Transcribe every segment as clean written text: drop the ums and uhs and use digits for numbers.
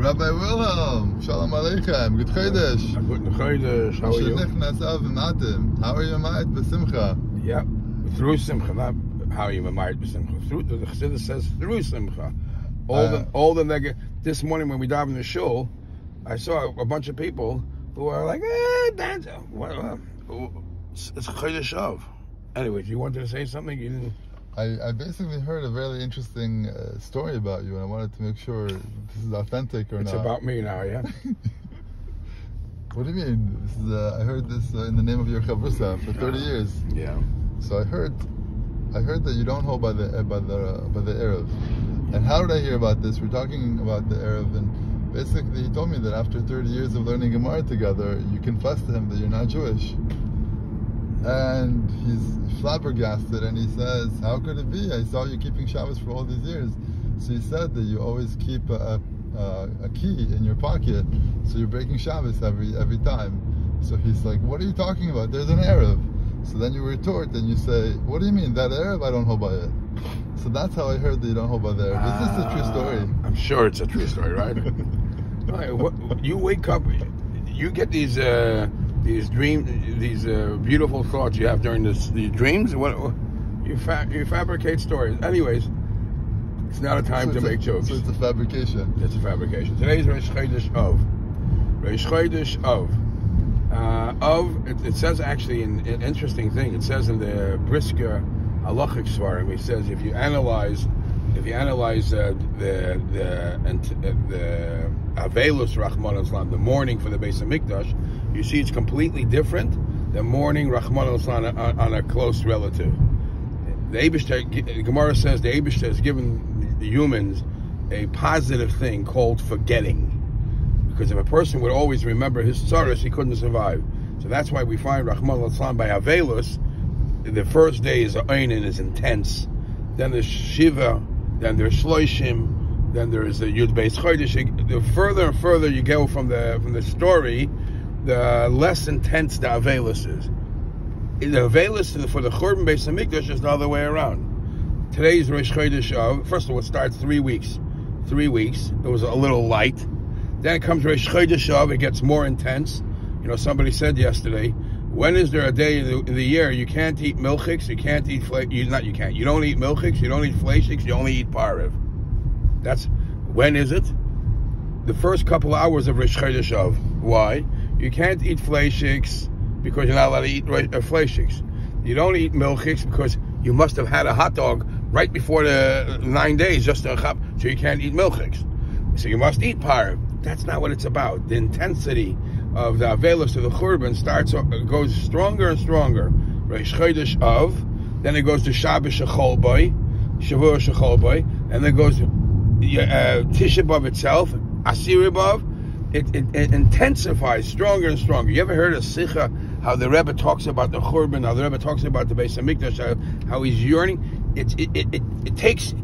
Rabbi Wilhelm, Shalom Aleichem, Good Chodesh. Good Chodesh, how are you? How are you, Ma'at B'Simcha? Yeah, through Simcha, not how are you, Ma'at B'Simcha. Through, the Chassidus says through Simcha. This morning when we dive in the shul, I saw a bunch of people who are like, it's Chodesh of. Anyway, you wanted to say something? You didn't... I basically heard a really interesting story about you, and I wanted to make sure this is authentic or not. It's about me now, yeah? What do you mean? This is, I heard this in the name of your chavrusa for 30 years. Yeah. So I heard that you don't hold by the Erev. And how did I hear about this? We're talking about the Erev, and basically he told me that after 30 years of learning Gemara together, you confessed to him that you're not Jewish. And he's flabbergasted, and he says, how could it be? I saw you keeping Shabbos for all these years. So he said that you always keep a key in your pocket, so you're breaking Shabbos every time. So he's like, what are you talking about? There's an Erev. So then you retort and you say, what do you mean, that Erev? I don't hold by it. So that's how I heard that you don't hold by the Erev. Is this a true story? I'm sure it's a true story, right? You wake up, you get these beautiful thoughts you have during these dreams. You fabricate stories. Anyways, it's not a time to make jokes. So it's a fabrication. It's a fabrication. Today's Rosh Chodesh Av. Rosh Chodesh Av. It says actually an interesting thing. It says in the Brisker Halachic Svarim, it says if you analyze the Avelus Rahman al-Islam, the mourning for the Beis HaMikdash, you see it's completely different than mourning Rahman al-Islam on a close relative. The Gemara says the Eibishter has given the humans a positive thing called forgetting. Because if a person would always remember his tzaras, he couldn't survive. So that's why we find Rahman al-Islam by Avelus. The first day is Einin, is intense. Then there's Shiva, then there's Shloishim, then there's the Yud Beis Chodesh. The further and further you go from the story, the less intense the Avelus is. The Avelus for the Churban Beis HaMikdash is the other way around. Today's Rosh Chodesh Av. First of all, it starts 3 weeks. 3 weeks. It was a little light. Then it comes Rosh Chodesh Av. It gets more intense. You know, somebody said yesterday, when is there a day in the year you can't eat milchiks, you can't eat you don't eat milchiks, you don't eat fleishiks, you only eat pariv. That's, when is it? The first couple of hours of Rosh Chodesh Av. Why? You can't eat fleishiks because you're not allowed to eat fleishiks. You don't eat milchiks because you must have had a hot dog right before the 9 days, just so you can't eat milchiks. So you must eat pariv. That's not what it's about. The intensity of the Avelus of the Churban goes stronger and stronger. Rosh Chodesh Av, then it goes to Shabbos Shechol Boy, Shavua Shechol Boy, and then goes to Tisha B'Av itself, Asiri B'Av. It intensifies stronger and stronger. You ever heard of Sicha, how the Rebbe talks about the Churban, how the Rebbe talks about the Beis HaMikdash, how he's yearning? It takes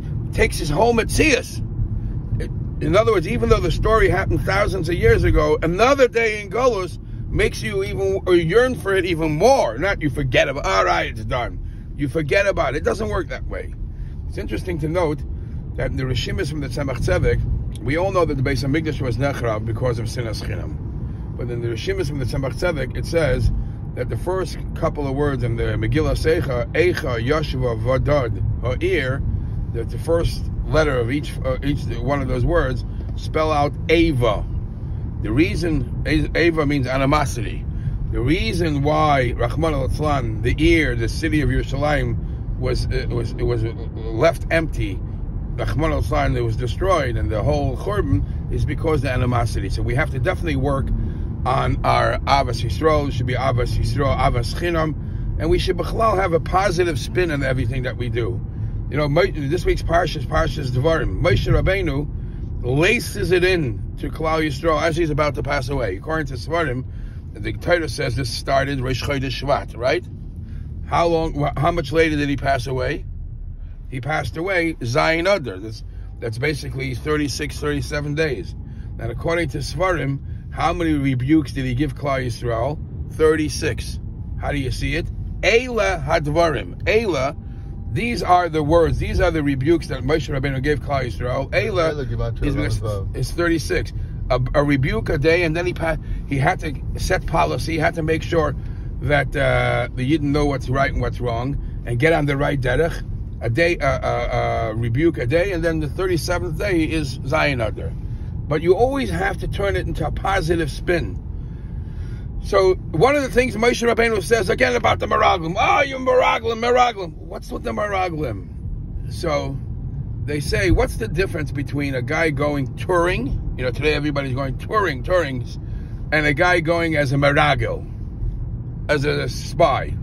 his whole Metzias. In other words, even though the story happened thousands of years ago, another day in Golus makes you yearn for it even more. Not you forget about, all right, it's done. You forget about it. It doesn't work that way. It's interesting to note that in the Rishimis from the Tzemach Tzedek, we all know that the Beis HaMikdash was nechrav because of Sinas Chinam. But in the Rishimis from the Tzemach Tzedek, it says that the first couple of words in the Megillah Seicha, Eicha, Yashua, Vadad, Ha'ir, that the first letter of each one of those words spell out Ava. The reason Ava means animosity. The reason why Rahman al-Islam, the ear, the city of Yerushalayim, was left empty. Rahman al-Islam, it was destroyed, and the whole Churban is because of the animosity. So we have to definitely work on our Avas Yisrael. It should be Avas Yisrael, Avas Chinam, and we should have a positive spin on everything that we do. You know, this week's Parshas Dvarim. Moshe Rabbeinu laces it in to Klal Yisrael as he's about to pass away. According to Svarim, the Torah says this started Rosh Chodesh Shvat, right? How much later did he pass away? He passed away Zayin Adar. That's basically 36, 37 days. And according to Svarim, how many rebukes did he give Klal Yisrael? 36. How do you see it? Eila Hadvarim. Eila, these are the words, these are the rebukes that Moshe Rabbeinu gave Klal Yisrael. Eila is 36. a rebuke a day, and then he had to set policy. He had to make sure that the Yidden know what's right and what's wrong, and get on the right derech. A day, rebuke a day, and then the 37th day is Zayin Adar. But you always have to turn it into a positive spin. So one of the things Moshe Rabbeinu says again about the Meraglim, you Meraglim. What's with the Meraglim? So they say, what's the difference between a guy going touring, today everybody's going tourings, and a guy going as a Meragel, as a spy?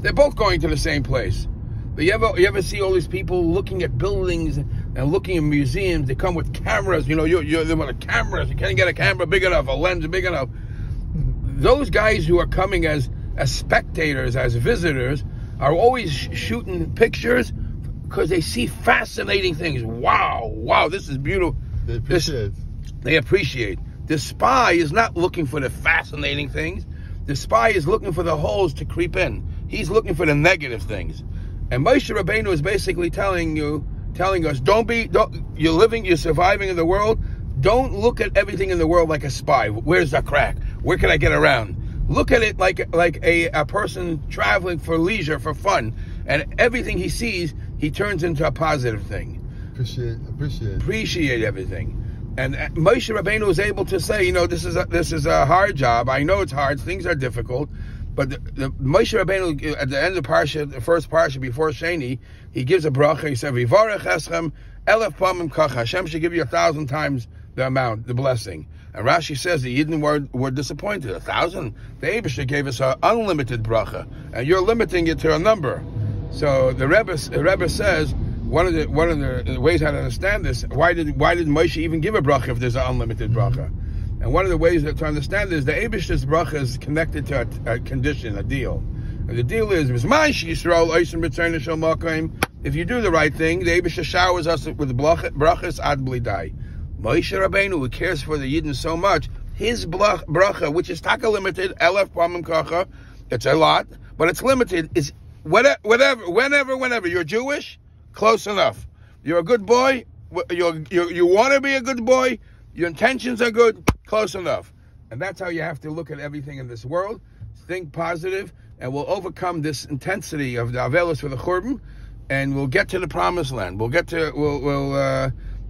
They're both going to the same place. But you ever see all these people looking at buildings and looking at museums? They come with cameras. They want cameras. You can't get a camera big enough, a lens big enough. Those guys who are coming as spectators, as visitors, are always shooting pictures because they see fascinating things. Wow, this is beautiful. They appreciate. The spy is not looking for the fascinating things. The spy is looking for the holes to creep in. He's looking for the negative things. And Moshe Rabbeinu is basically telling us, you're surviving in the world. Don't look at everything in the world like a spy. Where's the crack? Where can I get around? Look at it like a person traveling for leisure, for fun. And everything he sees, he turns into a positive thing. Appreciate everything. And Moshe Rabbeinu is able to say, this is a hard job. I know it's hard. Things are difficult. But the Moshe Rabbeinu, at the end of Parsha, the first Parsha before Sheni, he gives a bracha. He said, Vivarech eschem elef pamim kacha. Hashem should give you 1,000 times the amount, the blessing. And Rashi says the Yidden were disappointed. 1,000? The Eibusher gave us an unlimited bracha, and you're limiting it to a number. So the Rebbe says one of the ways how to understand this. Why did Moshe even give a bracha if there's an unlimited bracha? And one of the ways to understand this, the Eibusher's bracha is connected to a condition, a deal. And the deal is, if you do the right thing, the Eibusher showers us with brachas ad blidai. Moshe Rabbeinu, who cares for the Yidden so much, his bracha, which is taka limited, elef pamim kacha, it's a lot, but it's limited, is whenever. You're Jewish, close enough. You're a good boy, you want to be a good boy, your intentions are good, close enough. And that's how you have to look at everything in this world. Think positive, and we'll overcome this intensity of the Avelis for the Churban, and we'll get to the promised land. We'll get to,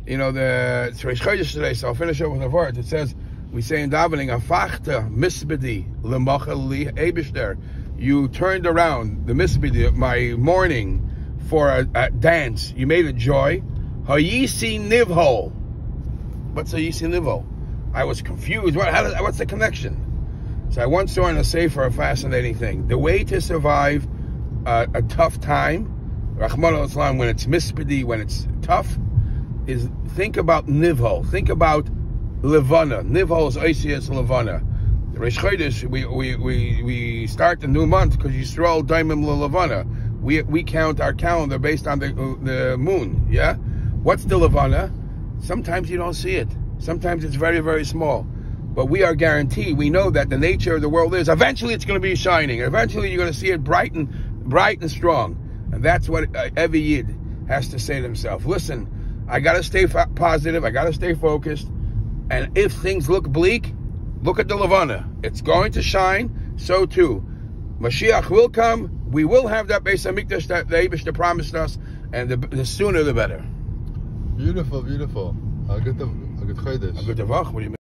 it's Reish Chodesh today, so I'll finish up with a word. It says, we say in davening, Afachta misbedi lemachal li eibishter. You turned around the misbedi, my mourning, for a dance. You made a joy. Hayisi nivhol. What's Hayisi nivhol? I was confused. What's the connection? So I once saw in a sefer a fascinating thing. The way to survive a tough time, Rahman al-Islam, when it's misbedi, when it's tough, is think about nivhol. Think about levana. Nivhol is Oisias levana. Reish Chodesh, we start the new month because you stroll daimim levana. We count our calendar based on the moon. Yeah, what's the levana? Sometimes you don't see it. Sometimes it's very, very small. But we are guaranteed. We know that the nature of the world is eventually it's going to be shining. Eventually you're going to see it bright and strong. And that's what every Yid has to say to himself. Listen, I got to stay positive. I got to stay focused. And if things look bleak, look at the Levana. It's going to shine. So too, Mashiach will come. We will have that Beis HaMikdash that the Eibusher promised us. And the sooner the better. Beautiful. A good Chodesh. A good Tavach. What do you mean?